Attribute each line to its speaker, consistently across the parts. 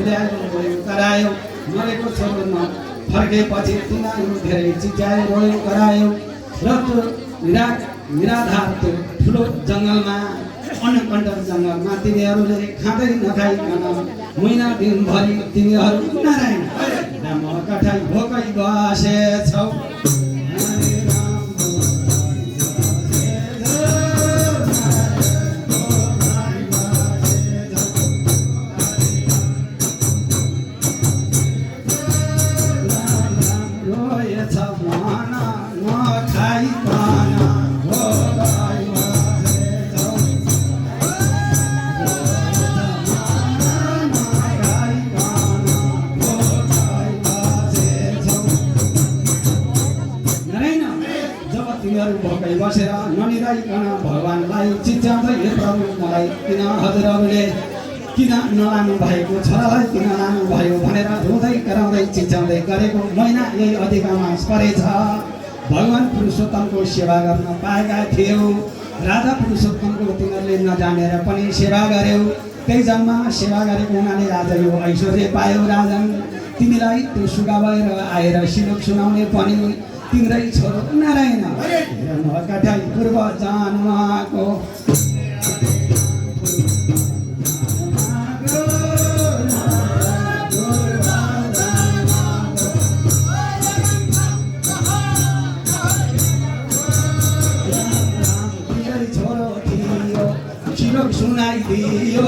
Speaker 1: ल्यायो रोयो करायो मरेको छोरो न फर्केपछि तिनीहरू धेरै चिच्यायो रोयो करायो र त्यो निराधार त्यो ठुलो जङ्गलमा अनकण्टक जङ्गलमा तिनीहरूले खाँदै नखाइकन महिना दिनभरि तिनीहरू नारायण राम कठाई भोकै बसेछौ भोकै बसेर ननिराइकन भगवान्लाई चिच्याउँदै हे प्रभु मलाई किन हजुरहरूले किन नलानु भएको छोरालाई किन लानु भयो भनेर रुँदै कराउँदै चिच्याउँदै गरेको महिना यही अधिकारमा परेछ। भगवान पुरुषोत्तमको सेवा गर्न पाएका थियौ राजा पुरुषोत्तमको तिनीहरूले नजानेर पनि सेवा गर्यौ त्यही जन्ममा सेवा गरेको हुनाले आज यो ऐश्वर्य पायौ राजन तिमीलाई त्यो सुगा भएर आएर सिलोक सुनाउने पनि तिम्रै छोरो नारायण कठाई पूर्व जन्मको तिम्रै छोरो थियो सिलोक सुनाइदियो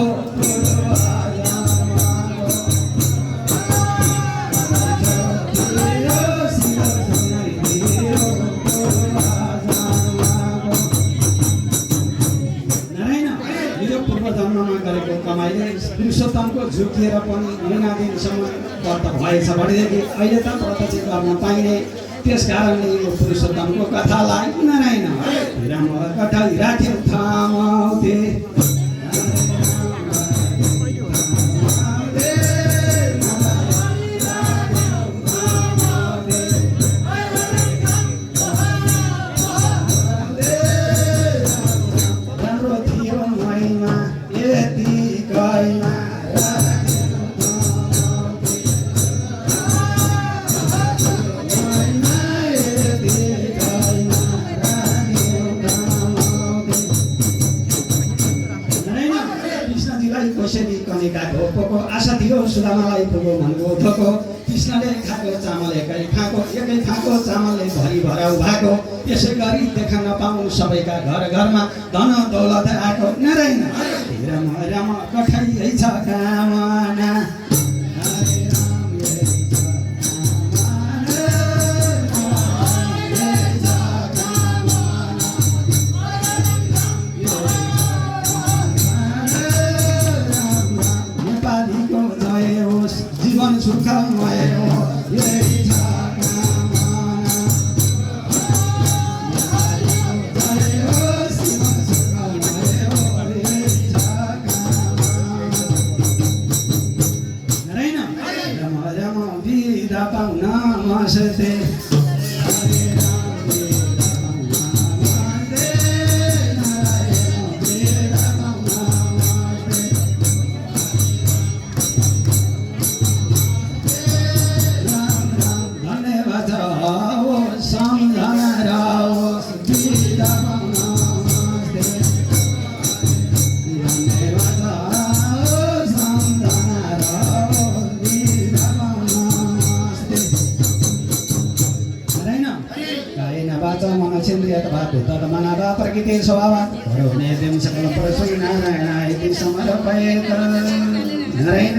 Speaker 1: पुरुषोत्तमको झुकिएर पनि महिना दिनसम्म व्रत भएछ भनेदेखि अहिले त व्रत चाहिँ गर्न पाइने त्यस कारणले यो पुरुषोत्तमको कथालाई नारायण राम कठाई राख्यो थामाउँथे राम्रो थियो महिमा यति गएमा कसरी कनिका ढोको आशा थियो सुदामालाई पुगो मनको धोको कृष्णले खाएको चामल एकै खाएको चामलले भरि भराउ भएको यसै गरी देखा नपाउँ सबैका घर घरमा धन दौलत आएको नारायण राम राम कठाई छ कामना जीवन सुखमय हो यही छ नारायण राम राम बिदा पाउन मस्ते प्रकृति स्वभाव सकल परशु नारायण समर्पयेत् नारायण